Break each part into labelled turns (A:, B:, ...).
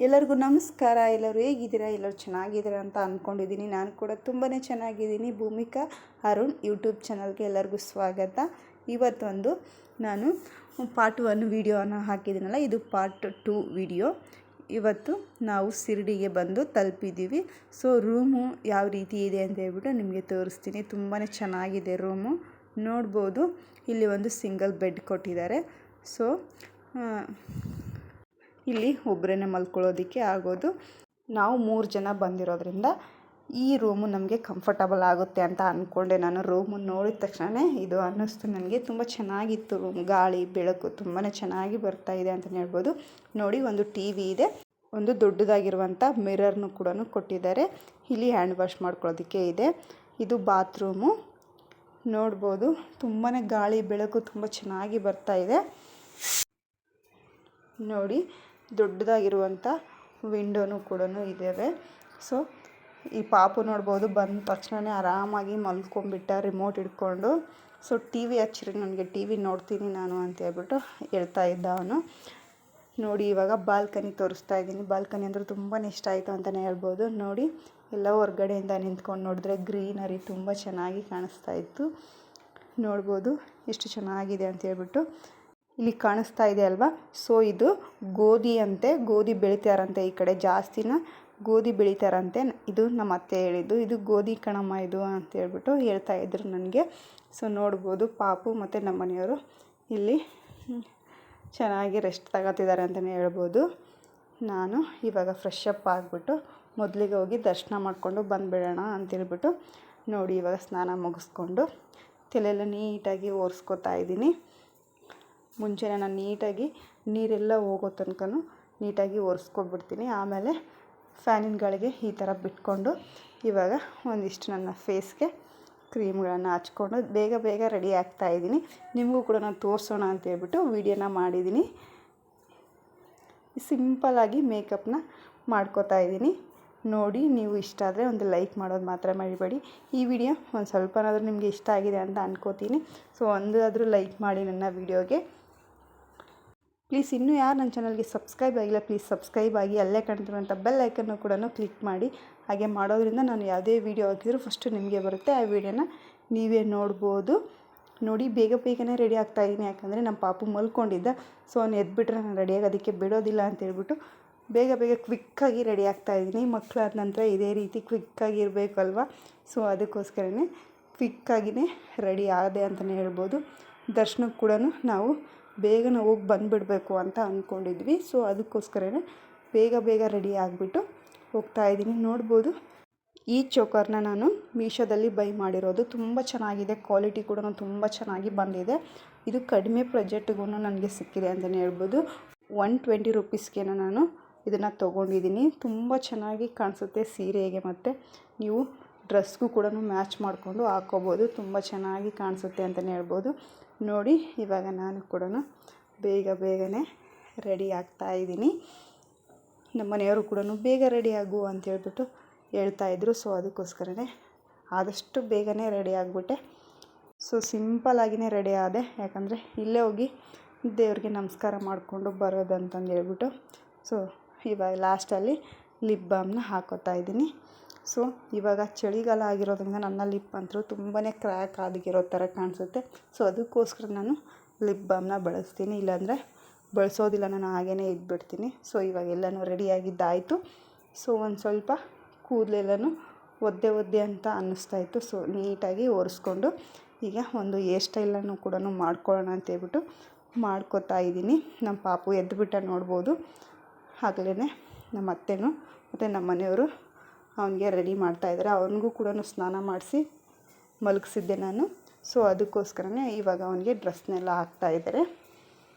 A: ಎಲ್ಲರಿಗೂ ನಮಸ್ಕಾರ. ಎಲ್ಲರೂ ಹೇಗಿದ್ದೀರಾ? ಎಲ್ಲರೂ ಚೆನ್ನಾಗಿದ್ದೀರಾ ಅಂತ ಅಂದ್ಕೊಂಡಿದ್ದೀನಿ. ನಾನು ಕೂಡ ತುಂಬಾ ಚೆನ್ನಾಗಿದ್ದೀನಿ. ಭೂಮಿಕಾ ಅರುಣ್ ಯೂಟ್ಯೂಬ್ ಚಾನಲ್ಗೆ ಎಲ್ಲರಿಗೂ ಸ್ವಾಗತ. ಇವತ್ತೊಂದು ನಾನು ಪಾರ್ಟ್ 1 ವಿಡಿಯೋನ ಹಾಕಿದ್ದೀನಲ್ಲ, ಇದು ಪಾರ್ಟ್ 2 ವಿಡಿಯೋ. ಇವತ್ತು ನಾವು ಶಿರ್ಡಿಗೆ ಬಂದು ತಲುಪಿದ್ದೀವಿ. ಸೊ ರೂಮು ಯಾವ ರೀತಿ ಇದೆ ಅಂತ ಹೇಳ್ಬಿಟ್ಟು ನಿಮಗೆ ತೋರಿಸ್ತೀನಿ. ತುಂಬಾ ಚೆನ್ನಾಗಿದೆ ರೂಮು, ನೋಡ್ಬೋದು. ಇಲ್ಲಿ ಒಂದು ಸಿಂಗಲ್ ಬೆಡ್ ಕೊಟ್ಟಿದ್ದಾರೆ. ಸೊ ಇಲ್ಲಿ ಒಬ್ಬರೇ ಮಲ್ಕೊಳ್ಳೋದಕ್ಕೆ ಆಗೋದು. ನಾವು 3 ಜನ ಬಂದಿರೋದ್ರಿಂದ ಈ ರೂಮು ನಮಗೆ ಕಂಫರ್ಟಬಲ್ ಆಗುತ್ತೆ ಅಂತ ಅಂದ್ಕೊಂಡೆ. ನಾನು ರೂಮು ನೋಡಿದ ತಕ್ಷಣ ಇದು ಅನ್ನಿಸ್ತು ನನಗೆ. ತುಂಬ ಚೆನ್ನಾಗಿತ್ತು ರೂಮ್, ಗಾಳಿ ಬೆಳಕು ತುಂಬಾ ಚೆನ್ನಾಗಿ ಬರ್ತಾ ಇದೆ ಅಂತಲೇ ಹೇಳ್ಬೋದು. ನೋಡಿ, ಒಂದು ಟಿ ವಿ ಇದೆ, ಒಂದು ದೊಡ್ಡದಾಗಿರುವಂಥ ಮಿರರ್ನು ಕೂಡ ಕೊಟ್ಟಿದ್ದಾರೆ. ಇಲ್ಲಿ ಹ್ಯಾಂಡ್ ವಾಶ್ ಮಾಡ್ಕೊಳ್ಳೋದಕ್ಕೆ ಇದೆ. ಇದು ಬಾತ್ರೂಮು, ನೋಡ್ಬೋದು. ತುಂಬಾ ಗಾಳಿ ಬೆಳಕು ತುಂಬ ಚೆನ್ನಾಗಿ ಬರ್ತಾ ಇದೆ. ನೋಡಿ, ದೊಡ್ಡದಾಗಿರುವಂಥ ವಿಂಡೋನು ಕೂಡ ಇದ್ದಾವೆ. ಸೊ ಈ ಪಾಪು ನೋಡ್ಬೋದು, ಬಂದ ತಕ್ಷಣ ಆರಾಮಾಗಿ ಮಲ್ಕೊಂಡ್ಬಿಟ್ಟ ರಿಮೋಟ್ ಹಿಡ್ಕೊಂಡು. ಸೊ ಟಿ ವಿ ಹಚ್ಚಿರಿ, ನನಗೆ ಟಿ ವಿ ನೋಡ್ತೀನಿ ನಾನು ಅಂತ ಹೇಳ್ಬಿಟ್ಟು ಹೇಳ್ತಾ ಇದ್ದ ಅವನು. ನೋಡಿ, ಇವಾಗ ಬಾಲ್ಕನಿ ತೋರಿಸ್ತಾ ಇದ್ದೀನಿ. ಬಾಲ್ಕನಿ ಅಂದರೆ ತುಂಬಾ ಇಷ್ಟ ಆಯಿತು ಅಂತಲೇ ಹೇಳ್ಬೋದು. ನೋಡಿ, ಎಲ್ಲ ಹೊರ್ಗಡೆಯಿಂದ ನಿಂತ್ಕೊಂಡು ನೋಡಿದ್ರೆ ಗ್ರೀನರಿ ತುಂಬ ಚೆನ್ನಾಗಿ ಕಾಣಿಸ್ತಾ ಇತ್ತು. ನೋಡ್ಬೋದು ಎಷ್ಟು ಚೆನ್ನಾಗಿದೆ ಅಂತ ಹೇಳ್ಬಿಟ್ಟು. ಇಲ್ಲಿ ಕಾಣಿಸ್ತಾ ಇದೆ ಅಲ್ವಾ? ಸೊ ಇದು ಗೋಧಿ ಅಂತೆ, ಗೋಧಿ ಬೆಳಿತಾರಂತೆ. ಈ ಕಡೆ ಜಾಸ್ತಿನ ಗೋಧಿ ಬೆಳಿತಾರಂತೆ. ಇದು ನಮ್ಮ ಅತ್ತೆ ಹೇಳಿದ್ದು. ಇದು ಗೋಧಿ ಕಣಮ್ಮ ಇದು ಅಂತ ಹೇಳ್ಬಿಟ್ಟು ಹೇಳ್ತಾ ಇದ್ರು ನನಗೆ. ಸೊ ನೋಡ್ಬೋದು, ಪಾಪು ಮತ್ತು ನಮ್ಮ ಮನೆಯವರು ಇಲ್ಲಿ ಚೆನ್ನಾಗಿ ರೆಸ್ಟ್ ತಗೋತಿದ್ದಾರೆ ಅಂತಲೇ ಹೇಳ್ಬೋದು. ನಾನು ಇವಾಗ ಫ್ರೆಶ್ ಅಪ್ ಆಗಿಬಿಟ್ಟು ಮೊದಲಿಗೆ ಹೋಗಿ ದರ್ಶನ ಮಾಡಿಕೊಂಡು ಬಂದುಬಿಡೋಣ ಅಂತೇಳ್ಬಿಟ್ಟು ನೋಡಿ, ಇವಾಗ ಸ್ನಾನ ಮುಗಿಸ್ಕೊಂಡು ತಲೆಯೆಲ್ಲ ನೀಟಾಗಿ ಒರೆಸ್ಕೊತಾ ಇದ್ದೀನಿ. ಮುಂಚೆನೇ ನಾನು ನೀಟಾಗಿ ನೀರೆಲ್ಲ ಹೋಗೋ ತನಕ ನೀಟಾಗಿ ಒರೆಸ್ಕೊಬಿಡ್ತೀನಿ. ಆಮೇಲೆ ಫ್ಯಾನಿನ ಗಾಳಿಗೆ ಈ ಥರ ಬಿಟ್ಕೊಂಡು ಇವಾಗ ಒಂದಿಷ್ಟು ನನ್ನ ಫೇಸ್ಗೆ ಕ್ರೀಮ್ಗಳನ್ನು ಹಚ್ಕೊಂಡು ಬೇಗ ರೆಡಿ ಆಗ್ತಾಯಿದ್ದೀನಿ. ನಿಮಗೂ ಕೂಡ ನಾನು ತೋರಿಸೋಣ ಅಂತ ಹೇಳ್ಬಿಟ್ಟು ವೀಡಿಯೋನ ಮಾಡಿದ್ದೀನಿ. ಸಿಂಪಲ್ಲಾಗಿ ಮೇಕಪ್ನ ಮಾಡ್ಕೋತಾ ಇದ್ದೀನಿ. ನೋಡಿ, ನೀವು ಇಷ್ಟ ಆದರೆ ಒಂದು ಲೈಕ್ ಮಾಡೋದು ಮಾತ್ರ ಮರಿಬೇಡಿ. ಈ ವಿಡಿಯೋ ಒಂದು ಸ್ವಲ್ಪನಾದರೂ ನಿಮಗೆ ಇಷ್ಟ ಆಗಿದೆ ಅಂತ ಅನ್ಕೋತೀನಿ. ಸೊ ಒಂದಾದರೂ ಲೈಕ್ ಮಾಡಿ ನನ್ನ ವಿಡಿಯೋಗೆ ಪ್ಲೀಸ್. ಇನ್ನೂ ಯಾರು ನನ್ನ ಚಾನಲ್ಗೆ ಸಬ್ಸ್ಕ್ರೈಬ್ ಆಗಿಲ್ಲ, ಪ್ಲೀಸ್ ಸಬ್ಸ್ಕ್ರೈಬ್ ಆಗಿ. ಅಲ್ಲೇ ಕಾಣ್ತಿರುವಂಥ ಬೆಲ್ ಐಕನ್ನು ಕೂಡ ಕ್ಲಿಕ್ ಮಾಡಿ. ಹಾಗೆ ಮಾಡೋದ್ರಿಂದ ನಾನು ಯಾವುದೇ ವೀಡಿಯೋ ಹಾಕಿದರೂ ಫಸ್ಟು ನಿಮಗೆ ಬರುತ್ತೆ. ಆ ವಿಡಿಯೋನ ನೀವೇ ನೋಡ್ಬೋದು. ನೋಡಿ, ಬೇಗನೆ ರೆಡಿ ಆಗ್ತಾಯಿದ್ದೀನಿ. ಯಾಕಂದರೆ ನಮ್ಮ ಪಾಪು ಮಲ್ಕೊಂಡಿದ್ದ. ಸೊ ಅವ್ನು ಎದ್ಬಿಟ್ರೆ ನಾನು ರೆಡಿ ಆಗೋದಕ್ಕೆ ಬಿಡೋದಿಲ್ಲ ಅಂತೇಳ್ಬಿಟ್ಟು ಬೇಗ ಕ್ವಿಕ್ಕಾಗಿ ರೆಡಿ ಆಗ್ತಾಯಿದ್ದೀನಿ. ಮಕ್ಕಳಾದ ನಂತರ ಇದೇ ರೀತಿ ಕ್ವಿಕ್ಕಾಗಿ ಇರಬೇಕಲ್ವ? ಸೊ ಅದಕ್ಕೋಸ್ಕರನೇ ಕ್ವಿಕ್ಕಾಗಿಯೇ ರೆಡಿ ಆದೆ ಅಂತಲೇ ಹೇಳ್ಬೋದು. ದರ್ಶನಕ್ಕೆ ಕೂಡ ನಾವು ಬೇಗನೆ ಹೋಗಿ ಬಂದುಬಿಡಬೇಕು ಅಂತ ಅಂದ್ಕೊಂಡಿದ್ವಿ. ಸೊ ಅದಕ್ಕೋಸ್ಕರನೇ ಬೇಗ ರೆಡಿ ಆಗಿಬಿಟ್ಟು ಹೋಗ್ತಾಯಿದ್ದೀನಿ. ನೋಡ್ಬೋದು, ಈ ಚೋಕರ್ನ ನಾನು ಮೀಶೋದಲ್ಲಿ ಬೈ ಮಾಡಿರೋದು. ತುಂಬ ಚೆನ್ನಾಗಿದೆ, ಕ್ವಾಲಿಟಿ ಕೂಡ ತುಂಬ ಚೆನ್ನಾಗಿ ಬಂದಿದೆ. ಇದು ಕಡಿಮೆ ಬಜೆಟ್ಗೂ ನನಗೆ ಸಿಕ್ಕಿದೆ ಅಂತಲೇ ಹೇಳ್ಬೋದು. 120 ರುಪೀಸ್ಗೆ ನಾನು ಇದನ್ನು ತೊಗೊಂಡಿದ್ದೀನಿ. ತುಂಬ ಚೆನ್ನಾಗಿ ಕಾಣಿಸುತ್ತೆ ಸೀರೆಗೆ, ಮತ್ತು ನೀವು ಡ್ರೆಸ್ಗೂ ಕೂಡ ಮ್ಯಾಚ್ ಮಾಡಿಕೊಂಡು ಹಾಕ್ಕೋಬೋದು. ತುಂಬ ಚೆನ್ನಾಗಿ ಕಾಣಿಸುತ್ತೆ ಅಂತಲೇ ಹೇಳ್ಬೋದು. ನೋಡಿ, ಇವಾಗ ನಾನು ಕೂಡ ಬೇಗನೆ ರೆಡಿ ಆಗ್ತಾಯಿದ್ದೀನಿ. ನಮ್ಮ ಮನೆಯವರು ಕೂಡ ಬೇಗ ರೆಡಿ ಆಗು ಅಂತೇಳ್ಬಿಟ್ಟು ಹೇಳ್ತಾಯಿದ್ರು. ಸೊ ಅದಕ್ಕೋಸ್ಕರನೇ ಆದಷ್ಟು ಬೇಗನೆ ರೆಡಿ ಆಗಿಬಿಟ್ಟೆ. ಸೊ ಸಿಂಪಲ್ಲಾಗಿಯೇ ರೆಡಿ ಆದೆ. ಯಾಕಂದರೆ ಇಲ್ಲೇ ಹೋಗಿ ದೇವ್ರಿಗೆ ನಮಸ್ಕಾರ ಮಾಡಿಕೊಂಡು ಬರೋದಂತಂದು ಹೇಳ್ಬಿಟ್ಟು. ಸೊ ಇವಾಗ ಲಾಸ್ಟಲ್ಲಿ ಲಿಪ್ ಬಾಮ್ನ ಹಾಕೋತಾ ಇದ್ದೀನಿ. ಸೊ ಇವಾಗ ಚಳಿಗಾಲ ಆಗಿರೋದ್ರಿಂದ ನನ್ನ ಲಿಪ್ ಅಂತೂ ತುಂಬಾ ಕ್ರ್ಯಾಕ್ ಆಗಿರೋ ಥರ ಕಾಣಿಸುತ್ತೆ. ಸೊ ಅದಕ್ಕೋಸ್ಕರ ನಾನು ಲಿಪ್ ಬಾಮ್ನ ಬಳಸ್ತೀನಿ. ಇಲ್ಲಾಂದರೆ ಬಳಸೋದಿಲ್ಲ, ನಾನು ಹಾಗೇ ಇದ್ಬಿಡ್ತೀನಿ. ಸೊ ಇವಾಗ ಎಲ್ಲನೂ ರೆಡಿಯಾಗಿದ್ದಾಯಿತು. ಸೊ ಒಂದು ಸ್ವಲ್ಪ ಕೂದಲೆಲ್ಲನೂ ಒದ್ದೆ ಅಂತ ಅನ್ನಿಸ್ತಾಯಿತ್ತು. ಸೊ ನೀಟಾಗಿ ಒರೆಸ್ಕೊಂಡು ಈಗ ಒಂದು ಹೇರ್ ಸ್ಟೈಲನ್ನು ಕೂಡ ಮಾಡ್ಕೊಳ್ಳೋಣ ಅಂತೇಳ್ಬಿಟ್ಟು ಮಾಡ್ಕೋತಾ ಇದ್ದೀನಿ. ನಮ್ಮ ಪಾಪು ಎದ್ದುಬಿಟ್ಟ, ನೋಡ್ಬೋದು. ಆಗಲೇ ನಮ್ಮ ಅತ್ತೆನೂ ಮತ್ತು ನಮ್ಮ ಮನೆಯವರು ಅವನಿಗೆ ರೆಡಿ ಮಾಡ್ತಾಯಿದ್ದಾರೆ. ಅವನಿಗೂ ಕೂಡ ಸ್ನಾನ ಮಾಡಿಸಿ ಮಲಗಿಸಿದ್ದೆ ನಾನು. ಸೊ ಅದಕ್ಕೋಸ್ಕರನೇ ಇವಾಗ ಅವನಿಗೆ ಡ್ರೆಸ್ನೆಲ್ಲ ಹಾಕ್ತಾಯಿದ್ದಾರೆ.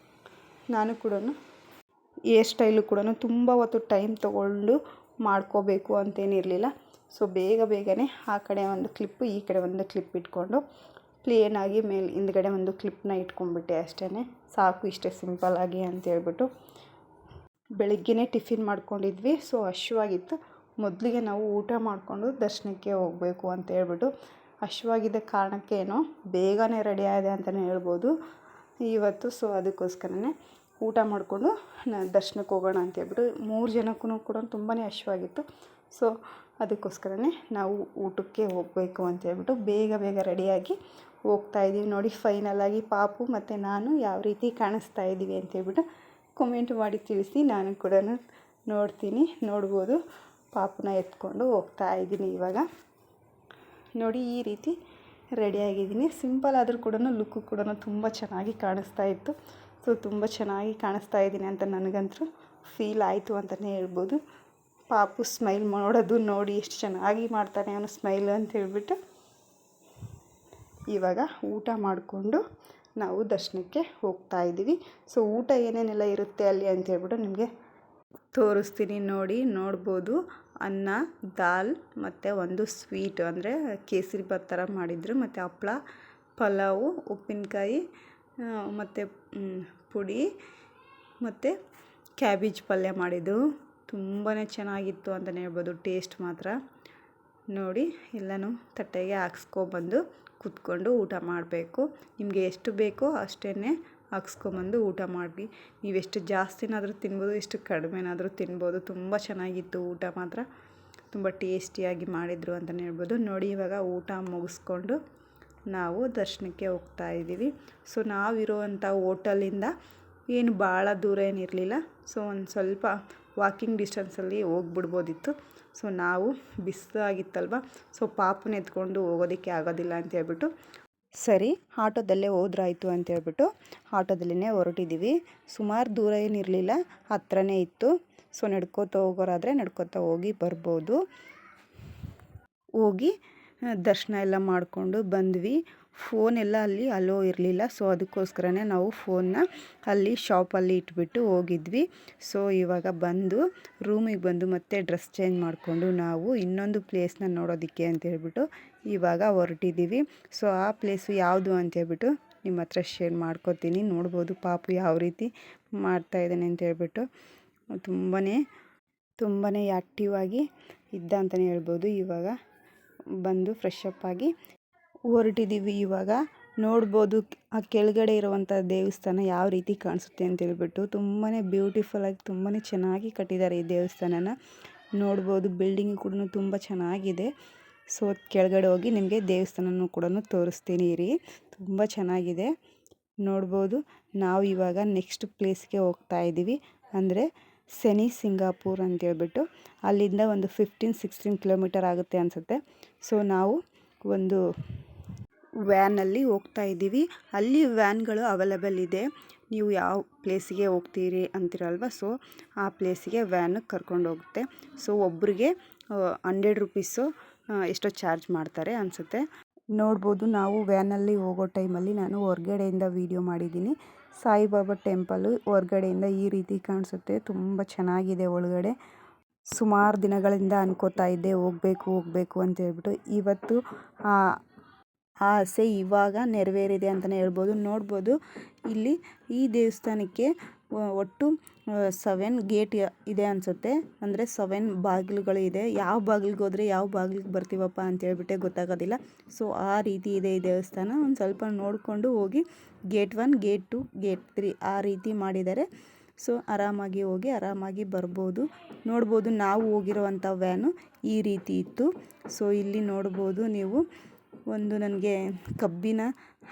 A: ನಾನು ಕೂಡ ಹೇರ್ ಸ್ಟೈಲು ಕೂಡ ತುಂಬ ಹೊತ್ತು ಟೈಮ್ ತೊಗೊಂಡು ಮಾಡ್ಕೋಬೇಕು ಅಂತೇನಿರಲಿಲ್ಲ. ಸೊ ಬೇಗನೆ ಆ ಕಡೆ ಒಂದು ಕ್ಲಿಪ್ಪು, ಈ ಕಡೆ ಒಂದು ಕ್ಲಿಪ್ ಇಟ್ಕೊಂಡು ಪ್ಲೇನಾಗಿ ಹಿಂದ್ಗಡೆ ಒಂದು ಕ್ಲಿಪ್ನ ಇಟ್ಕೊಂಡ್ಬಿಟ್ಟೆ ಅಷ್ಟೇ. ಸಾಕು, ಇಷ್ಟೇ ಸಿಂಪಲ್ಲಾಗಿ ಅಂತೇಳ್ಬಿಟ್ಟು. ಬೆಳಗ್ಗೆನೇ ಟಿಫಿನ್ ಮಾಡ್ಕೊಂಡಿದ್ವಿ. ಸೊ ಹಶ್ವಾಗಿತ್ತು. ಮೊದಲಿಗೆ ನಾವು ಊಟ ಮಾಡಿಕೊಂಡು ದರ್ಶನಕ್ಕೆ ಹೋಗಬೇಕು ಅಂತ ಹೇಳ್ಬಿಟ್ಟು ಹಶ್ವಾಗಿದ್ದ ಕಾರಣಕ್ಕೇನೋ ಬೇಗನೆ ರೆಡಿ ಆದೆ ಅಂತಲೇ ಹೇಳ್ಬೋದು ಇವತ್ತು. ಸೊ ಅದಕ್ಕೋಸ್ಕರನೇ ಊಟ ಮಾಡಿಕೊಂಡು ದರ್ಶನಕ್ಕೆ ಹೋಗೋಣ ಅಂತೇಳ್ಬಿಟ್ಟು 3 ಜನಕ್ಕೂ ಕೂಡ ತುಂಬಾ ಹಶ್ವಾಗಿತ್ತು. ಸೊ ಅದಕ್ಕೋಸ್ಕರನೇ ನಾವು ಊಟಕ್ಕೆ ಹೋಗಬೇಕು ಅಂತೇಳ್ಬಿಟ್ಟು ಬೇಗ ರೆಡಿಯಾಗಿ ಹೋಗ್ತಾಯಿದ್ದೀವಿ. ನೋಡಿ ಫೈನಲಾಗಿ ಪಾಪು ಮತ್ತು ನಾನು ಯಾವ ರೀತಿ ಕಾಣಿಸ್ತಾ ಇದ್ದೀವಿ ಅಂತೇಳ್ಬಿಟ್ಟು ಕಮೆಂಟ್ ಮಾಡಿ ತಿಳಿಸಿ. ನಾನು ಕೂಡ ನೋಡ್ಬೋದು. ಪಾಪುನ ಎತ್ಕೊಂಡು ಹೋಗ್ತಾ ಇದ್ದೀನಿ ಇವಾಗ. ನೋಡಿ ಈ ರೀತಿ ರೆಡಿಯಾಗಿದ್ದೀನಿ. ಸಿಂಪಲ್ ಆದರೂ ಕೂಡ ಲುಕ್ಕು ಕೂಡ ತುಂಬ ಚೆನ್ನಾಗಿ ಕಾಣಿಸ್ತಾ ಇತ್ತು. ಸೊ ತುಂಬ ಚೆನ್ನಾಗಿ ಕಾಣಿಸ್ತಾ ಇದ್ದೀನಿ ಅಂತ ನನಗಂತೂ ಫೀಲ್ ಆಯಿತು ಅಂತಲೇ ಹೇಳ್ಬೋದು. ಪಾಪು ಸ್ಮೈಲ್ ಮಾಡೋದು ನೋಡಿ ಎಷ್ಟು ಚೆನ್ನಾಗಿ ಮಾಡ್ತಾನೆ ಅವನು ಸ್ಮೈಲ್ ಅಂತ ಹೇಳ್ಬಿಟ್ಟು. ಇವಾಗ ಊಟ ಮಾಡಿಕೊಂಡು ನಾವು ದರ್ಶನಕ್ಕೆ ಹೋಗ್ತಾ ಇದ್ದೀವಿ. ಸೊ ಊಟ ಏನೇನೆಲ್ಲ ಇರುತ್ತೆ ಅಲ್ಲಿ ಅಂತ ಹೇಳ್ಬಿಟ್ಟು ನಿಮಗೆ ತೋರಿಸ್ತೀನಿ. ನೋಡ್ಬೋದು. ಅನ್ನ, ದಾಲ್ ಮತ್ತು ಒಂದು ಸ್ವೀಟ್ ಅಂದರೆ ಕೇಸರಿ ಬಾತ್ ಥರ ಮಾಡಿದರು, ಮತ್ತು ಹಪ್ಳ, ಪಲಾವು, ಉಪ್ಪಿನಕಾಯಿ ಮತ್ತು ಪುಡಿ ಮತ್ತು ಕ್ಯಾಬೇಜ್ ಪಲ್ಯ ಮಾಡಿದ್ದು. ತುಂಬಾ ಚೆನ್ನಾಗಿತ್ತು ಅಂತಲೇ ಹೇಳ್ಬೋದು. ಟೇಸ್ಟ್ ಮಾತ್ರ ನೋಡಿ ಎಲ್ಲನೂ ತಟ್ಟೆಗೆ ಹಾಕ್ಸ್ಕೊಬಂದು ಕೂತ್ಕೊಂಡು ಊಟ ಮಾಡಬೇಕು. ನಿಮಗೆ ಎಷ್ಟು ಬೇಕೋ ಅಷ್ಟೇ ಹಾಕ್ಸ್ಕೊಂಬಂದು ಊಟ ಮಾಡಿ. ನೀವೆಷ್ಟು ಜಾಸ್ತಿನಾದರೂ ತಿನ್ಬೋದು, ಎಷ್ಟು ಕಡಿಮೆನಾದರೂ ತಿನ್ಬೋದು. ತುಂಬ ಚೆನ್ನಾಗಿತ್ತು ಊಟ ಮಾತ್ರ. ತುಂಬ ಟೇಸ್ಟಿಯಾಗಿ ಮಾಡಿದರು ಅಂತಲೇ ಹೇಳ್ಬೋದು. ನೋಡಿ ಇವಾಗ ಊಟ ಮುಗಿಸ್ಕೊಂಡು ನಾವು ದರ್ಶನಕ್ಕೆ ಹೋಗ್ತಾ ಇದ್ದೀವಿ. ಸೊ ನಾವಿರುವಂಥ ಹೋಟೆಲಿಂದ ಏನು ಭಾಳ ದೂರ ಏನಿರಲಿಲ್ಲ. ಸೊ ಒಂದು ಸ್ವಲ್ಪ ವಾಕಿಂಗ್ ಡಿಸ್ಟೆನ್ಸಲ್ಲಿ ಹೋಗ್ಬಿಡ್ಬೋದಿತ್ತು. ಸೊ ನಾವು ಬಿಸಿಲಾಗಿತ್ತಲ್ವ, ಸೊ ಪಾಪುನ ಎತ್ಕೊಂಡು ಹೋಗೋದಕ್ಕೆ ಆಗೋದಿಲ್ಲ ಅಂತ ಹೇಳ್ಬಿಟ್ಟು ಸರಿ ಆಟೋದಲ್ಲೇ ಹೋದ್ರಾಯ್ತು ಅಂತೇಳ್ಬಿಟ್ಟು ಆಟೋದಲ್ಲೇ ಹೊರಟಿದ್ದೀವಿ. ಸುಮಾರು ದೂರ ಏನಿರಲಿಲ್ಲ, ಹತ್ರನೇ ಇತ್ತು. ಸೊ ನಡ್ಕೋತಾ ಹೋಗೋರಾದರೆ ನಡ್ಕೋತಾ ಹೋಗಿ ಬರ್ಬೋದು. ಹೋಗಿ ದರ್ಶನ ಎಲ್ಲ ಮಾಡಿಕೊಂಡು ಬಂದ್ವಿ. ಫೋನೆಲ್ಲ ಅಲ್ಲಿ ಅಲೋ ಇರಲಿಲ್ಲ. ಸೊ ಅದಕ್ಕೋಸ್ಕರನೇ ನಾವು ಫೋನ್ನ ಅಲ್ಲಿ ಶಾಪಲ್ಲಿ ಇಟ್ಬಿಟ್ಟು ಹೋಗಿದ್ವಿ. ಸೊ ಇವಾಗ ರೂಮಿಗೆ ಬಂದು ಮತ್ತೆ ಡ್ರೆಸ್ ಚೇಂಜ್ ಮಾಡಿಕೊಂಡು ನಾವು ಇನ್ನೊಂದು ಪ್ಲೇಸ್ನ ನೋಡೋದಕ್ಕೆ ಅಂತೇಳ್ಬಿಟ್ಟು ಇವಾಗ ಹೊರಟಿದ್ದೀವಿ. ಸೊ ಆ ಪ್ಲೇಸು ಯಾವುದು ಅಂತೇಳ್ಬಿಟ್ಟು ನಿಮ್ಮ ಹತ್ರ ಶೇರ್ ಮಾಡ್ಕೋತೀನಿ. ನೋಡ್ಬೋದು ಪಾಪು ಯಾವ ರೀತಿ ಮಾಡ್ತಾಯಿದ್ದಾನೆ ಅಂತೇಳ್ಬಿಟ್ಟು. ತುಂಬಾ ಆ್ಯಕ್ಟಿವ್ ಆಗಿ ಇದ್ದ ಅಂತಲೇ ಹೇಳ್ಬೋದು. ಇವಾಗ ಬಂದು ಫ್ರೆಶ್ ಅಪ್ ಆಗಿ ಹೊರಟಿದ್ದೀವಿ. ಇವಾಗ ನೋಡ್ಬೋದು ಆ ಕೆಳಗಡೆ ಇರುವಂಥ ದೇವಸ್ಥಾನ ಯಾವ ರೀತಿ ಕಾಣಿಸುತ್ತೆ ಅಂತೇಳ್ಬಿಟ್ಟು. ತುಂಬಾ ಬ್ಯೂಟಿಫುಲ್ಲಾಗಿ ತುಂಬಾ ಚೆನ್ನಾಗಿ ಕಟ್ಟಿದ್ದಾರೆ ಈ ದೇವಸ್ಥಾನನ. ನೋಡ್ಬೋದು ಬಿಲ್ಡಿಂಗ್ ಕೂಡ ತುಂಬ ಚೆನ್ನಾಗಿದೆ. ಸೊ ಕೆಳಗಡೆ ಹೋಗಿ ನಿಮಗೆ ದೇವಸ್ಥಾನನೂ ಕೂಡ ತೋರಿಸ್ತೀನಿ ಇರಿ. ತುಂಬ ಚೆನ್ನಾಗಿದೆ. ನೋಡ್ಬೋದು ನಾವು ಇವಾಗ ನೆಕ್ಸ್ಟ್ ಪ್ಲೇಸ್ಗೆ ಹೋಗ್ತಾ ಇದ್ದೀವಿ. ಅಂದರೆ ಶನಿ ಸಿಂಗಾಪುರ್ ಅಂತೇಳ್ಬಿಟ್ಟು ಅಲ್ಲಿಂದ ಒಂದು 15-16 ಕಿಲೋಮೀಟರ್ ಆಗುತ್ತೆ ಅನಿಸುತ್ತೆ. ಸೊ ನಾವು ಒಂದು ವ್ಯಾನಲ್ಲಿ ಹೋಗ್ತಾ ಇದ್ದೀವಿ. ಅಲ್ಲಿ ವ್ಯಾನ್ಗಳು ಅವೈಲೇಬಲ್ ಇದೆ. ನೀವು ಯಾವ ಪ್ಲೇಸಿಗೆ ಹೋಗ್ತೀರಿ ಅಂತೀರಲ್ವ, ಸೊ ಆ ಪ್ಲೇಸಿಗೆ ವ್ಯಾನ್ ಕರ್ಕೊಂಡು ಹೋಗುತ್ತೆ. ಸೊ ಒಬ್ಬರಿಗೆ 100 ರೂಪೀಸು ಎಷ್ಟೋ ಚಾರ್ಜ್ ಮಾಡ್ತಾರೆ ಅನಿಸುತ್ತೆ. ನೋಡ್ಬೋದು ನಾವು ವ್ಯಾನಲ್ಲಿ ಹೋಗೋ ಟೈಮಲ್ಲಿ ನಾನು ಹೊರಗಡೆಯಿಂದ ವೀಡಿಯೋ ಮಾಡಿದ್ದೀನಿ. ಸಾಯಿಬಾಬಾ ಟೆಂಪಲ್ಲು ಹೊರಗಡೆಯಿಂದ ಈ ರೀತಿ ಕಾಣಿಸುತ್ತೆ. ತುಂಬ ಚೆನ್ನಾಗಿದೆ ಒಳಗಡೆ. ಸುಮಾರು ದಿನಗಳಿಂದ ಅನ್ಕೋತಾ ಇದ್ದೆ ಹೋಗಬೇಕು ಅಂತ ಹೇಳ್ಬಿಟ್ಟು. ಇವತ್ತು ಆ ಆಸೆ ಇವಾಗ ನೆರವೇರಿದೆ ಅಂತಲೇ ಹೇಳ್ಬೋದು. ನೋಡ್ಬೋದು ಇಲ್ಲಿ ಈ ದೇವಸ್ಥಾನಕ್ಕೆ ಒಟ್ಟು 7 ಗೇಟ್ ಇದೆ ಅನಿಸುತ್ತೆ. ಅಂದರೆ 7 ಬಾಗಿಲುಗಳು ಇದೆ. ಯಾವ ಬಾಗಿಲಿಗೆ ಹೋದರೆ ಯಾವ ಬಾಗಿಲಿಗೆ ಬರ್ತೀವಪ್ಪ ಅಂತೇಳ್ಬಿಟ್ಟೆ ಗೊತ್ತಾಗೋದಿಲ್ಲ. ಸೊ ಆ ರೀತಿ ಇದೆ ಈ ದೇವಸ್ಥಾನ. ಒಂದು ಸ್ವಲ್ಪ ನೋಡಿಕೊಂಡು ಹೋಗಿ ಗೇಟ್ 1, ಗೇಟ್ 2, ಗೇಟ್ 3 ಆ ರೀತಿ ಮಾಡಿದ್ದಾರೆ. ಸೊ ಆರಾಮಾಗಿ ಹೋಗಿ ಆರಾಮಾಗಿ ಬರ್ಬೋದು. ನೋಡ್ಬೋದು ನಾವು ಹೋಗಿರುವಂಥ ವ್ಯಾನು ಈ ರೀತಿ ಇತ್ತು. ಸೊ ಇಲ್ಲಿ ನೋಡ್ಬೋದು ನೀವು ಒಂದು ನನಗೆ ಕಬ್ಬಿನ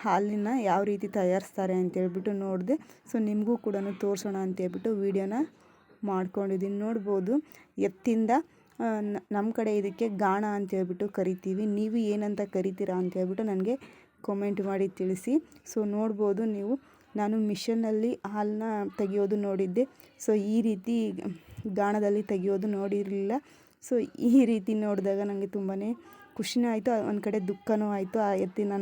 A: ಹಾಲಿನ ಯಾವ ರೀತಿ ತಯಾರಿಸ್ತಾರೆ ಅಂತೇಳ್ಬಿಟ್ಟು ನೋಡಿದೆ. ಸೊ ನಿಮಗೂ ಕೂಡ ತೋರಿಸೋಣ ಅಂತೇಳ್ಬಿಟ್ಟು ವೀಡಿಯೋನ ಮಾಡ್ಕೊಂಡಿದ್ದೀನಿ. ನೋಡ್ಬೋದು ಎತ್ತಿಂದ ನಮ್ಮ ಕಡೆ ಇದಕ್ಕೆ ಗಾಣ ಅಂತೇಳ್ಬಿಟ್ಟು ಕರಿತೀವಿ. ನೀವು ಏನಂತ ಕರಿತೀರಾ ಅಂತೇಳ್ಬಿಟ್ಟು ನನಗೆ ಕಾಮೆಂಟ್ ಮಾಡಿ ತಿಳಿಸಿ. ಸೊ ನೋಡ್ಬೋದು ನೀವು, ನಾನು ಮಿಷನ್ನಲ್ಲಿ ಹಾಲನ್ನ ತೆಗೆಯೋದು ನೋಡಿದ್ದೆ. ಸೊ ಈ ರೀತಿ ಗಾಣದಲ್ಲಿ ತೆಗೆಯೋದು ನೋಡಿರಲಿಲ್ಲ. ಸೊ ಈ ರೀತಿ ನೋಡಿದಾಗ ನನಗೆ ತುಂಬಾ ಖುಷಿನೂ ಆಯಿತು, ಒಂದು ಕಡೆ ದುಃಖನೂ ಆಯಿತು ಆ ಎತ್ತಿನ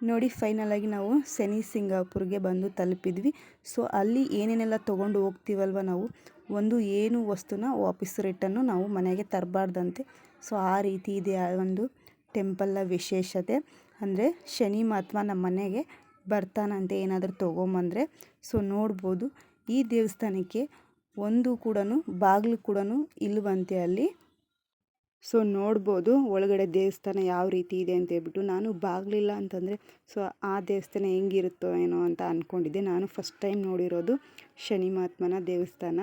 A: ನೋಡಿ ಫೈನಲಾಗಿ ನಾವು ಶನಿ ಸಿಂಗಾಪುರ್ಗೆ ಬಂದು ತಲುಪಿದ್ವಿ. ಸೊ ಅಲ್ಲಿ ಏನೇನೆಲ್ಲ ತೊಗೊಂಡು ಹೋಗ್ತೀವಲ್ವ ನಾವು, ಒಂದು ಏನು ವಸ್ತುನ ವಾಪಸ್ ರಿಟನ್ನು ನಾವು ಮನೆಗೆ ತರಬಾರ್ದಂತೆ. ಸೊ ಆ ರೀತಿ ಇದೆ ಆ ಒಂದು ಟೆಂಪಲ್ನ ವಿಶೇಷತೆ. ಅಂದರೆ ಶನಿ ಮಹಾತ್ಮ ನಮ್ಮ ಮನೆಗೆ ಬರ್ತಾನಂತೆ ಏನಾದರೂ ತೊಗೊಂಬಂದರೆ. ಸೊ ನೋಡ್ಬೋದು ಈ ದೇವಸ್ಥಾನಕ್ಕೆ ಒಂದು ಕೂಡ ಬಾಗಿಲು ಕೂಡ ಇಲ್ಲವಂತೆ ಅಲ್ಲಿ. ಸೊ ನೋಡ್ಬೋದು ಒಳಗಡೆ ದೇವಸ್ಥಾನ ಯಾವ ರೀತಿ ಇದೆ ಅಂತ ಹೇಳ್ಬಿಟ್ಟು. ನಾನು ಬಾಗಲಿಲ್ಲ ಅಂತಂದರೆ ಸೊ ಆ ದೇವಸ್ಥಾನ ಹೆಂಗಿರುತ್ತೋ ಏನೋ ಅಂತ ಅಂದ್ಕೊಂಡಿದ್ದೆ. ನಾನು ಫಸ್ಟ್ ಟೈಮ್ ನೋಡಿರೋದು ಶನಿ ಮಹಾತ್ಮನ ದೇವಸ್ಥಾನ.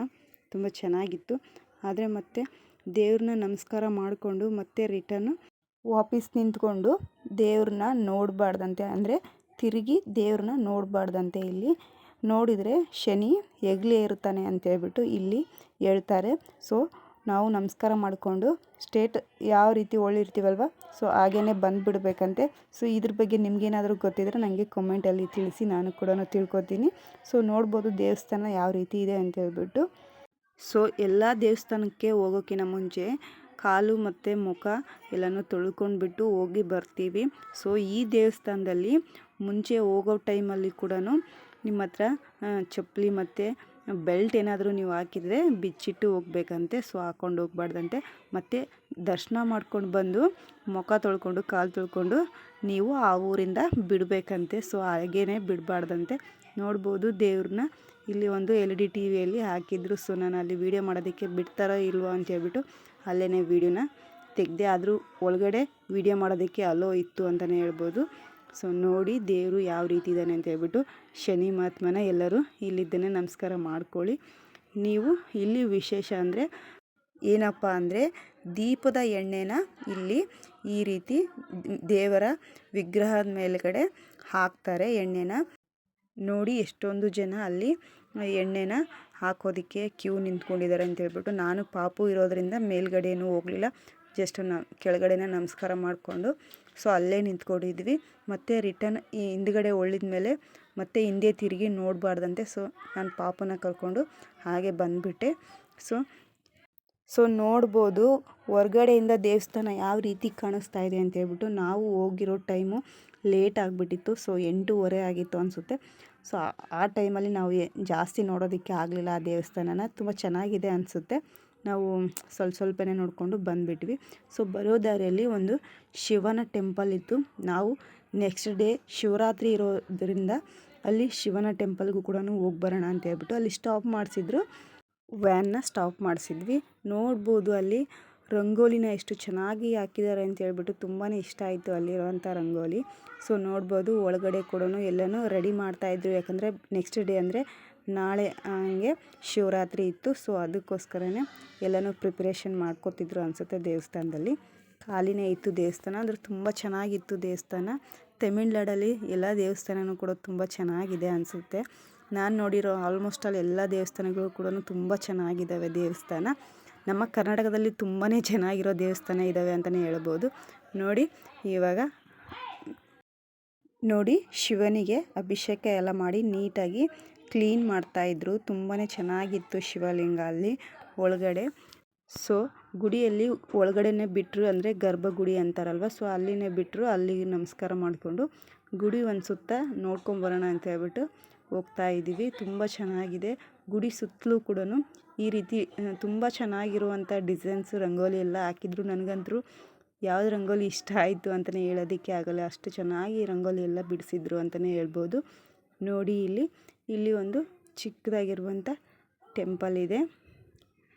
A: ತುಂಬ ಚೆನ್ನಾಗಿತ್ತು. ಆದರೆ ಮತ್ತೆ ದೇವ್ರನ್ನ ನಮಸ್ಕಾರ ಮಾಡಿಕೊಂಡು ಮತ್ತೆ ರಿಟರ್ನು ವಾಪಸ್ ನಿಂತ್ಕೊಂಡು ದೇವ್ರನ್ನ ನೋಡಬಾರ್ದಂತೆ, ಅಂದರೆ ತಿರುಗಿ ದೇವ್ರನ್ನ ನೋಡಬಾರ್ದಂತೆ. ಇಲ್ಲಿ ನೋಡಿದರೆ ಶನಿ ಹೆಗ್ಲೇ ಇರ್ತಾನೆ ಅಂತೇಳ್ಬಿಟ್ಟು ಇಲ್ಲಿ ಹೇಳ್ತಾರೆ. ಸೊ ನಾವು ನಮಸ್ಕಾರ ಮಾಡಿಕೊಂಡು ಸ್ಟೇಟ್ ಯಾವ ರೀತಿ ಒಳ್ಳಿರ್ತೀವಲ್ವ ಸೊ ಹಾಗೇ ಬಂದುಬಿಡ್ಬೇಕಂತೆ. ಸೊ ಇದ್ರ ಬಗ್ಗೆ ನಿಮಗೇನಾದರೂ ಗೊತ್ತಿದ್ರೆ ನನಗೆ ಕಮೆಂಟಲ್ಲಿ ತಿಳಿಸಿ, ನಾನು ಕೂಡ ತಿಳ್ಕೊತೀನಿ. ಸೊ ನೋಡ್ಬೋದು ದೇವಸ್ಥಾನ ಯಾವ ರೀತಿ ಇದೆ ಅಂತ ಹೇಳ್ಬಿಟ್ಟು. ಸೊ ಎಲ್ಲ ದೇವಸ್ಥಾನಕ್ಕೆ ಹೋಗೋಕ್ಕಿಂತ ಮುಂಚೆ ಕಾಲು ಮತ್ತು ಮುಖ ಎಲ್ಲನೂ ತೊಳ್ಕೊಂಡ್ಬಿಟ್ಟು ಹೋಗಿ ಬರ್ತೀವಿ. ಸೊ ಈ ದೇವಸ್ಥಾನದಲ್ಲಿ ಮುಂಚೆ ಹೋಗೋ ಟೈಮಲ್ಲಿ ಕೂಡ ನಿಮ್ಮ ಹತ್ರ ಚಪ್ಪಲಿ ಮತ್ತು ಬೆಲ್ಟ್ ಏನಾದರೂ ನೀವು ಹಾಕಿದರೆ ಬಿಚ್ಚಿಟ್ಟು ಹೋಗ್ಬೇಕಂತೆ. ಸೊ ಹಾಕ್ಕೊಂಡು ಹೋಗ್ಬಾರ್ದಂತೆ. ಮತ್ತು ದರ್ಶನ ಮಾಡ್ಕೊಂಡು ಬಂದು ಮುಖ ತೊಳ್ಕೊಂಡು ಕಾಲು ತೊಳ್ಕೊಂಡು ನೀವು ಆ ಊರಿಂದ ಬಿಡಬೇಕಂತೆ. ಸೊ ಹಾಗೇ ಬಿಡಬಾರ್ದಂತೆ. ನೋಡ್ಬೋದು ದೇವ್ರನ್ನ ಇಲ್ಲಿ ಒಂದು LED TVಯಲ್ಲಿ ಹಾಕಿದ್ರು. ಸೊ ನಾನು ಅಲ್ಲಿ ವೀಡಿಯೋ ಮಾಡೋದಕ್ಕೆ ಬಿಡ್ತಾರೋ ಇಲ್ವೋ ಅಂತ ಹೇಳ್ಬಿಟ್ಟು ಅಲ್ಲೇ ವೀಡಿಯೋನ ತೆಗೆದೆ. ಆದರೂ ಒಳಗಡೆ ವೀಡಿಯೋ ಮಾಡೋದಕ್ಕೆ ಅಲೋ ಇತ್ತು ಅಂತಲೇ ಹೇಳ್ಬೋದು. ಸೊ ನೋಡಿ ದೇವರು ಯಾವ ರೀತಿ ಇದ್ದಾನೆ ಅಂತ ಹೇಳ್ಬಿಟ್ಟು ಶನಿ ಮಹಾತ್ಮನ ಎಲ್ಲರೂ ಇಲ್ಲಿದ್ದೇನೆ ನಮಸ್ಕಾರ ಮಾಡ್ಕೊಳ್ಳಿ. ನೀವು ಇಲ್ಲಿ ವಿಶೇಷ ಅಂದರೆ ಏನಪ್ಪ ಅಂದರೆ ದೀಪದ ಎಣ್ಣೆನ ಇಲ್ಲಿ ಈ ರೀತಿ ದೇವರ ವಿಗ್ರಹದ ಮೇಲ್ಗಡೆ ಹಾಕ್ತಾರೆ ಎಣ್ಣೆನ. ನೋಡಿ ಎಷ್ಟೊಂದು ಜನ ಅಲ್ಲಿ ಎಣ್ಣೆನ ಹಾಕೋದಕ್ಕೆ ಕ್ಯೂ ನಿಂತ್ಕೊಂಡಿದ್ದಾರೆ ಅಂತ ಹೇಳ್ಬಿಟ್ಟು. ನಾನು ಪಾಪು ಇರೋದರಿಂದ ಮೇಲ್ಗಡೆ ಏನೂ ಹೋಗಲಿಲ್ಲ, ಜಸ್ಟ್ ಕೆಳಗಡೆನ ನಮಸ್ಕಾರ ಮಾಡಿಕೊಂಡು ಸೊ ಅಲ್ಲೇ ನಿಂತ್ಕೊಂಡಿದ್ವಿ. ಮತ್ತು ರಿಟರ್ನ್ ಈ ಹಿಂದ್ಗಡೆ ಒಳ್ಳಿದ ಮೇಲೆ ಮತ್ತೆ ಹಿಂದೆ ತಿರುಗಿ ನೋಡಬಾರ್ದಂತೆ. ಸೊ ನಾನು ಪಾಪನ ಕರ್ಕೊಂಡು ಹಾಗೆ ಬಂದುಬಿಟ್ಟೆ. ಸೊ ನೋಡ್ಬೋದು ಹೊರ್ಗಡೆಯಿಂದ ದೇವಸ್ಥಾನ ಯಾವ ರೀತಿ ಕಾಣಿಸ್ತಾ ಇದೆ ಅಂತ ಹೇಳ್ಬಿಟ್ಟು. ನಾವು ಹೋಗಿರೋ ಟೈಮು ಲೇಟ್ ಆಗಿಬಿಟ್ಟಿತ್ತು. ಸೊ 8:30 ಆಗಿತ್ತು ಅನಿಸುತ್ತೆ. ಸೊ ಆ ಟೈಮಲ್ಲಿ ನಾವು ಜಾಸ್ತಿ ನೋಡೋದಕ್ಕೆ ಆಗಲಿಲ್ಲ ಆ ದೇವಸ್ಥಾನನ. ತುಂಬ ಚೆನ್ನಾಗಿದೆ ಅನಿಸುತ್ತೆ. ನಾವು ಸ್ವಲ್ಪನೇ ನೋಡಿಕೊಂಡು ಬಂದುಬಿಟ್ವಿ. ಸೊ ಬರೋ ದಾರಿಯಲ್ಲಿ ಒಂದು ಶಿವನ ಟೆಂಪಲ್ ಇತ್ತು. ನಾವು ನೆಕ್ಸ್ಟ್ ಡೇ ಶಿವರಾತ್ರಿ ಇರೋದರಿಂದ ಅಲ್ಲಿ ಶಿವನ ಟೆಂಪಲ್ಗೂ ಕೂಡ ಹೋಗಿ ಬರೋಣ ಅಂತ ಹೇಳ್ಬಿಟ್ಟು ಅಲ್ಲಿ ಸ್ಟಾಪ್ ಮಾಡಿಸಿದ್ರು, ವ್ಯಾನ್ನ ಸ್ಟಾಪ್ ಮಾಡಿಸಿದ್ವಿ. ನೋಡ್ಬೋದು ಅಲ್ಲಿ ರಂಗೋಲಿನ ಎಷ್ಟು ಚೆನ್ನಾಗಿ ಹಾಕಿದ್ದಾರೆ ಅಂತ ಹೇಳ್ಬಿಟ್ಟು ತುಂಬಾ ಇಷ್ಟ ಆಯಿತು ಅಲ್ಲಿರೋವಂಥ ರಂಗೋಲಿ. ಸೊ ನೋಡ್ಬೋದು ಒಳಗಡೆ ಕೂಡ ಎಲ್ಲನೂ ರೆಡಿ ಮಾಡ್ತಾಯಿದ್ರು. ಯಾಕಂದರೆ ನೆಕ್ಸ್ಟ್ ಡೇ ಅಂದರೆ ನಾಳೆ ಹಂಗೆ ಶಿವರಾತ್ರಿ ಇತ್ತು. ಸೊ ಅದಕ್ಕೋಸ್ಕರನೇ ಎಲ್ಲನೂ ಪ್ರಿಪ್ರೇಷನ್ ಮಾಡ್ಕೋತಿದ್ರು ಅನಿಸುತ್ತೆ. ದೇವಸ್ಥಾನದಲ್ಲಿ ಖಾಲಿನೇ ಇತ್ತು ದೇವಸ್ಥಾನ, ಅಂದರೆ ತುಂಬ ಚೆನ್ನಾಗಿತ್ತು ದೇವಸ್ಥಾನ. ತಮಿಳ್ನಾಡಲ್ಲಿ ಎಲ್ಲ ದೇವಸ್ಥಾನವೂ ಕೂಡ ತುಂಬ ಚೆನ್ನಾಗಿದೆ ಅನಿಸುತ್ತೆ. ನಾನು ನೋಡಿರೋ ಆಲ್ಮೋಸ್ಟ್ ಅಲ್ಲಿ ಎಲ್ಲ ದೇವಸ್ಥಾನಗಳು ಕೂಡ ತುಂಬ ಚೆನ್ನಾಗಿದ್ದಾವೆ ದೇವಸ್ಥಾನ. ನಮ್ಮ ಕರ್ನಾಟಕದಲ್ಲಿ ತುಂಬಾ ಚೆನ್ನಾಗಿರೋ ದೇವಸ್ಥಾನ ಇದ್ದಾವೆ ಅಂತಲೇ ಹೇಳ್ಬೋದು. ನೋಡಿ ಶಿವನಿಗೆ ಅಭಿಷೇಕ ಎಲ್ಲ ಮಾಡಿ ನೀಟಾಗಿ ಕ್ಲೀನ್ ಮಾಡ್ತಾಯಿದ್ರು. ತುಂಬಾ ಚೆನ್ನಾಗಿತ್ತು ಶಿವಲಿಂಗ ಅಲ್ಲಿ ಒಳಗಡೆ. ಸೊ ಗುಡಿಯಲ್ಲಿ ಒಳಗಡೆನೇ ಬಿಟ್ಟರು, ಅಂದರೆ ಗರ್ಭಗುಡಿ ಅಂತಾರಲ್ವ, ಸೊ ಅಲ್ಲಿನೇ ಬಿಟ್ಟರು. ಅಲ್ಲಿ ನಮಸ್ಕಾರ ಮಾಡಿಕೊಂಡು ಗುಡಿ ಒಂದು ಸುತ್ತ ನೋಡ್ಕೊಂಬರೋಣ ಅಂತ ಹೇಳ್ಬಿಟ್ಟು ಹೋಗ್ತಾ ಇದ್ದೀವಿ. ತುಂಬ ಚೆನ್ನಾಗಿದೆ ಗುಡಿ ಸುತ್ತಲೂ ಕೂಡ ಈ ರೀತಿ ತುಂಬ ಚೆನ್ನಾಗಿರುವಂಥ ಡಿಸೈನ್ಸು ರಂಗೋಲಿ ಎಲ್ಲ ಹಾಕಿದ್ರು. ನನಗಂತೂ ಯಾವ್ದು ರಂಗೋಲಿ ಇಷ್ಟ ಆಯಿತು ಅಂತಲೇ ಹೇಳೋದಕ್ಕೆ ಆಗಲ್ಲ, ಅಷ್ಟು ಚೆನ್ನಾಗಿ ರಂಗೋಲಿ ಎಲ್ಲ ಬಿಡಿಸಿದ್ರು ಅಂತಲೇ ಹೇಳ್ಬೋದು. ನೋಡಿ ಇಲ್ಲಿ ಒಂದು ಚಿಕ್ಕದಾಗಿರುವಂಥ ಟೆಂಪಲ್ ಇದೆ,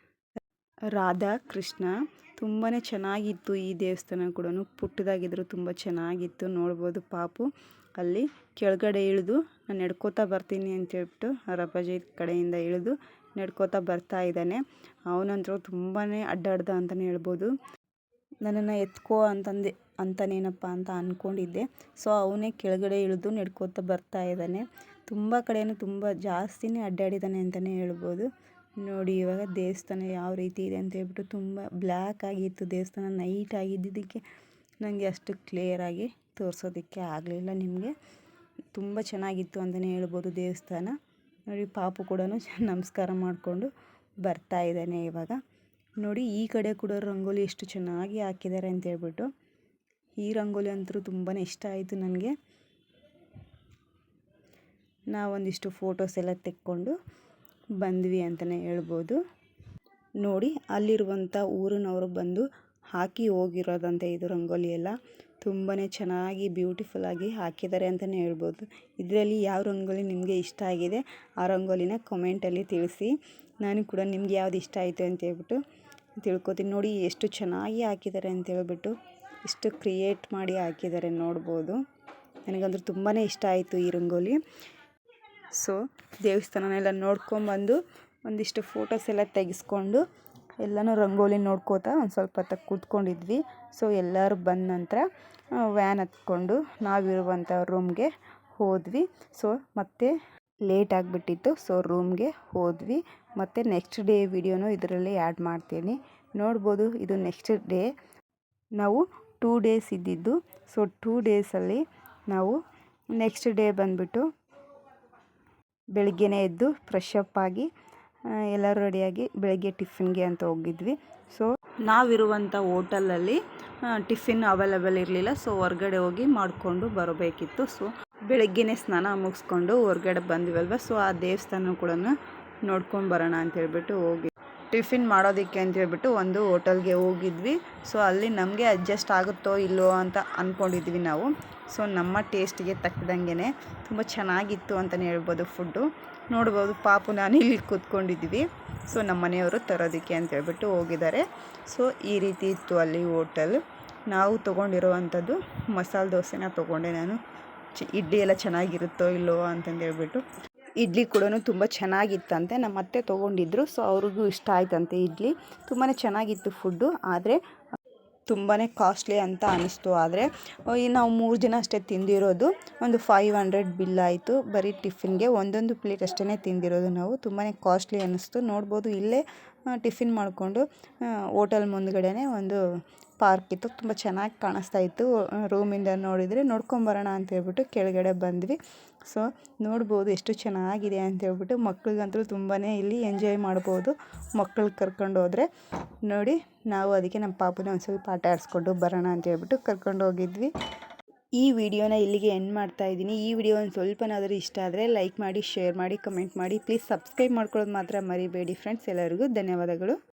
A: ರಾಧಾ ಕೃಷ್ಣ. ತುಂಬಾ ಚೆನ್ನಾಗಿತ್ತು ಈ ದೇವಸ್ಥಾನ ಕೂಡ. ಪುಟ್ಟದಾಗಿದ್ರು ತುಂಬ ಚೆನ್ನಾಗಿತ್ತು. ನೋಡ್ಬೋದು ಪಾಪು ಅಲ್ಲಿ ಕೆಳಗಡೆ ಇಳಿದು ನಾನು ನಡ್ಕೋತಾ ಬರ್ತೀನಿ ಅಂತ ಹೇಳ್ಬಿಟ್ಟು ರಪ್ಪಾಜಿ ಕಡೆಯಿಂದ ಇಳಿದು ನಡ್ಕೋತಾ ಬರ್ತಾ ಇದ್ದಾನೆ. ಅವನಂತರೂ ತುಂಬಾ ಅಡ್ಡಾಡ್ದ ಅಂತಲೇ ಹೇಳ್ಬೋದು. ನನ್ನನ್ನು ಎತ್ಕೋ ಅಂತಾನೇನಪ್ಪ ಅಂತ ಅಂದ್ಕೊಂಡಿದ್ದೆ. ಸೊ ಅವನೇ ಕೆಳಗಡೆ ಇಳಿದು ನಡ್ಕೋತಾ ಬರ್ತಾ ಇದ್ದಾನೆ. ತುಂಬ ಕಡೆಯೂ ತುಂಬ ಜಾಸ್ತಿನೇ ಅಡ್ಡಾಡಿದ್ದಾನೆ ಅಂತಲೇ ಹೇಳ್ಬೋದು. ನೋಡಿ ಇವಾಗ ದೇವಸ್ಥಾನ ಯಾವ ರೀತಿ ಇದೆ ಅಂತ ಹೇಳ್ಬಿಟ್ಟು. ತುಂಬ ಬ್ಲ್ಯಾಕ್ ಆಗಿತ್ತು ದೇವಸ್ಥಾನ, ನೈಟ್ ಆಗಿದ್ದಕ್ಕೆ ನನಗೆ ಅಷ್ಟು ಕ್ಲಿಯರಾಗಿ ತೋರಿಸೋದಕ್ಕೆ ಆಗಲಿಲ್ಲ ನಿಮಗೆ. ತುಂಬ ಚೆನ್ನಾಗಿತ್ತು ಅಂತಲೇ ಹೇಳ್ಬೋದು ದೇವಸ್ಥಾನ. ನೋಡಿ ಪಾಪು ಕೂಡ ನಮಸ್ಕಾರ ಮಾಡಿಕೊಂಡು ಬರ್ತಾ ಇದ್ದಾನೆ ಇವಾಗ. ನೋಡಿ ಈ ಕಡೆ ಕೂಡ ರಂಗೋಲಿ ಎಷ್ಟು ಚೆನ್ನಾಗಿ ಹಾಕಿದ್ದಾರೆ ಅಂತ ಹೇಳ್ಬಿಟ್ಟು. ಈ ರಂಗೋಲಿ ಅಂತೂ ತುಂಬಾ ಇಷ್ಟ ಆಯಿತು ನನಗೆ. ನಾವೊಂದಿಷ್ಟು ಫೋಟೋಸ್ ಎಲ್ಲ ತೆಕ್ಕೊಂಡು ಬಂದ್ವಿ ಅಂತಲೇ ಹೇಳ್ಬೋದು. ನೋಡಿ ಅಲ್ಲಿರುವಂಥ ಊರಿನವರು ಬಂದು ಹಾಕಿ ಹೋಗಿರೋದಂತೆ ಇದು ರಂಗೋಲಿ ಎಲ್ಲ. ತುಂಬಾ ಚೆನ್ನಾಗಿ ಬ್ಯೂಟಿಫುಲ್ಲಾಗಿ ಹಾಕಿದ್ದಾರೆ ಅಂತಲೇ ಹೇಳ್ಬೋದು. ಇದರಲ್ಲಿ ಯಾವ ರಂಗೋಲಿ ನಿಮಗೆ ಇಷ್ಟ ಆಗಿದೆ ಆ ರಂಗೋಲಿನ ಕಮೆಂಟಲ್ಲಿ ತಿಳಿಸಿ. ನಾನು ಕೂಡ ನಿಮ್ಗೆ ಯಾವ್ದು ಇಷ್ಟ ಆಯಿತು ಅಂತ ಹೇಳ್ಬಿಟ್ಟು ತಿಳ್ಕೊತೀನಿ. ನೋಡಿ ಎಷ್ಟು ಚೆನ್ನಾಗಿ ಹಾಕಿದ್ದಾರೆ ಅಂತ ಹೇಳ್ಬಿಟ್ಟು, ಇಷ್ಟು ಕ್ರಿಯೇಟ್ ಮಾಡಿ ಹಾಕಿದ್ದಾರೆ ನೋಡ್ಬೋದು. ನನಗಂದ್ರೂ ತುಂಬಾ ಇಷ್ಟ ಆಯಿತು ಈ ರಂಗೋಲಿ. ಸೊ ದೇವಸ್ಥಾನನೆಲ್ಲ ನೋಡ್ಕೊಂಬಂದು ಒಂದಿಷ್ಟು ಫೋಟೋಸ್ ಎಲ್ಲ ತೆಗೆಸ್ಕೊಂಡು ಎಲ್ಲನೂ ರಂಗೋಲಿ ನೋಡ್ಕೋತಾ ಒಂದು ಸ್ವಲ್ಪ ಹೊತ್ತು ಕೂತ್ಕೊಂಡಿದ್ವಿ. ಸೊ ಎಲ್ಲರೂ ಬಂದ ನಂತರ ವ್ಯಾನ್ ಹತ್ಕೊಂಡು ನಾವಿರುವಂಥ ರೂಮ್ಗೆ ಹೋದ್ವಿ. ಸೊ ಮತ್ತೆ ಲೇಟ್ ಆಗಿಬಿಟ್ಟಿತ್ತು. ಸೊ ರೂಮ್ಗೆ ಹೋದ್ವಿ. ಮತ್ತು ನೆಕ್ಸ್ಟ್ ಡೇ ವಿಡಿಯೋನು ಇದರಲ್ಲಿ ಆ್ಯಡ್ ಮಾಡ್ತೀನಿ. ನೋಡ್ಬೋದು, ಇದು ನೆಕ್ಸ್ಟ್ ಡೇ. ನಾವು 2 ಡೇಸ್ ಇದ್ದಿದ್ದು. ಸೊ 2 ಡೇಸಲ್ಲಿ ನಾವು ನೆಕ್ಸ್ಟ್ ಡೇ ಬಂದುಬಿಟ್ಟು ಬೆಳಿಗ್ಗೆನೇ ಎದ್ದು ಫ್ರೆಶ್ ಅಪ್ ಆಗಿ ಎಲ್ಲರೂ ರೆಡಿಯಾಗಿ ಬೆಳಗ್ಗೆ ಟಿಫಿನ್ಗೆ ಅಂತ ಹೋಗಿದ್ವಿ. ಸೊ ನಾವಿರುವಂಥ ಹೋಟೆಲಲ್ಲಿ ಟಿಫಿನ್ ಅವೈಲೇಬಲ್ ಇರಲಿಲ್ಲ. ಸೊ ಹೊರ್ಗಡೆ ಹೋಗಿ ಮಾಡಿಕೊಂಡು ಬರಬೇಕಿತ್ತು. ಸೊ ಬೆಳಗ್ಗೆನೇ ಸ್ನಾನ ಮುಗಿಸ್ಕೊಂಡು ಹೊರ್ಗಡೆ ಬಂದ್ವಲ್ವ. ಸೊ ಆ ದೇವಸ್ಥಾನ ಕೂಡ ನೋಡ್ಕೊಂಡು ಬರೋಣ ಅಂತೇಳ್ಬಿಟ್ಟು ಹೋಗಿ ಟಿಫಿನ್ ಮಾಡೋದಕ್ಕೆ ಅಂತೇಳ್ಬಿಟ್ಟು ಒಂದು ಹೋಟೆಲ್ಗೆ ಹೋಗಿದ್ವಿ. ಸೊ ಅಲ್ಲಿ ನಮಗೆ ಅಡ್ಜಸ್ಟ್ ಆಗುತ್ತೋ ಇಲ್ಲೋ ಅಂತ ಅಂದ್ಕೊಂಡಿದ್ವಿ ನಾವು. ಸೊ ನಮ್ಮ ಟೇಸ್ಟಿಗೆ ತಕ್ಕದಂಗೆ ತುಂಬ ಚೆನ್ನಾಗಿತ್ತು ಅಂತಲೇ ಹೇಳ್ಬೋದು ಫುಡ್ಡು. ನೋಡ್ಬೋದು, ಪಾಪು ನಾನು ಇಲ್ಲಿ ಕೂತ್ಕೊಂಡಿದ್ವಿ. ಸೊ ನಮ್ಮ ಮನೆಯವರು ತರೋದಕ್ಕೆ ಅಂತೇಳ್ಬಿಟ್ಟು ಹೋಗಿದ್ದಾರೆ. ಸೊ ಈ ರೀತಿ ಇತ್ತು ಅಲ್ಲಿ ಹೋಟೆಲ್. ನಾವು ತೊಗೊಂಡಿರೋವಂಥದ್ದು ಮಸಾಲೆ ದೋಸೆನ ತೊಗೊಂಡೆ ನಾನು. ಇಡ್ಲಿ ಎಲ್ಲ ಚೆನ್ನಾಗಿರುತ್ತೋ ಇಲ್ಲೋ ಅಂತಂದೇಳ್ಬಿಟ್ಟು. ಇಡ್ಲಿ ಕೂಡ ತುಂಬ ಚೆನ್ನಾಗಿತ್ತಂತೆ. ನಮ್ಮ ಅತ್ತೆ ತೊಗೊಂಡಿದ್ರು. ಸೊ ಅವ್ರಿಗೂ ಇಷ್ಟ ಆಯ್ತಂತೆ ಇಡ್ಲಿ. ತುಂಬಾ ಚೆನ್ನಾಗಿತ್ತು ಫುಡ್ಡು. ಆದರೆ ತುಂಬಾ ಕಾಸ್ಟ್ಲಿ ಅಂತ ಅನ್ನಿಸ್ತು. ಆದರೆ ನಾವು 3 ಜನ ಅಷ್ಟೇ ತಿಂದಿರೋದು. ಒಂದು 500 ಬಿಲ್ ಆಯಿತು ಬರೀ ಟಿಫಿನ್ಗೆ. ಒಂದೊಂದು ಪ್ಲೇಟ್ ಅಷ್ಟೇ ತಿಂದಿರೋದು ನಾವು. ತುಂಬಾ ಕಾಸ್ಟ್ಲಿ ಅನ್ನಿಸ್ತು. ನೋಡ್ಬೋದು, ಇಲ್ಲೇ ಟಿಫಿನ್ ಮಾಡಿಕೊಂಡು ಹೋಟೆಲ್ ಮುಂದ್ಗಡೆನೇ ಒಂದು ಪಾರ್ಕ್ ಇತ್ತು. ತುಂಬ ಚೆನ್ನಾಗಿ ಕಾಣಿಸ್ತಾ ಇತ್ತು. ರೂಮಿಂದ ನೋಡಿದರೆ ನೋಡ್ಕೊಂಬರೋಣ ಅಂತೇಳ್ಬಿಟ್ಟು ಕೆಳಗಡೆ ಬಂದ್ವಿ. ಸೊ ನೋಡ್ಬೋದು ಎಷ್ಟು ಚೆನ್ನಾಗಿದೆ ಅಂತೇಳ್ಬಿಟ್ಟು. ಮಕ್ಳಿಗಂತೂ ತುಂಬಾ ಇಲ್ಲಿ ಎಂಜಾಯ್ ಮಾಡ್ಬೋದು ಮಕ್ಕಳು ಕರ್ಕೊಂಡು ಹೋದರೆ. ನೋಡಿ, ನಾವು ಅದಕ್ಕೆ ನಮ್ಮ ಪಾಪುನ ಒಂದು ಸ್ವಲ್ಪ ಆಟ ಆಡಿಸ್ಕೊಂಡು ಬರೋಣ ಅಂತೇಳ್ಬಿಟ್ಟು ಕರ್ಕೊಂಡು ಹೋಗಿದ್ವಿ. ಈ ವಿಡಿಯೋನ ಇಲ್ಲಿಗೆ ಎಂಡ್ ಮಾಡ್ತಾ ಇದ್ದೀನಿ. ಈ ವಿಡಿಯೋ ಒಂದು ಸ್ವಲ್ಪನಾದರೂ ಇಷ್ಟ ಆದರೆ ಲೈಕ್ ಮಾಡಿ, ಶೇರ್ ಮಾಡಿ, ಕಮೆಂಟ್ ಮಾಡಿ. ಪ್ಲೀಸ್ ಸಬ್ಸ್ಕ್ರೈಬ್ ಮಾಡ್ಕೊಳ್ಳೋದು ಮಾತ್ರ ಮರಿಬೇಡಿ ಫ್ರೆಂಡ್ಸ್. ಎಲ್ಲರಿಗೂ ಧನ್ಯವಾದಗಳು.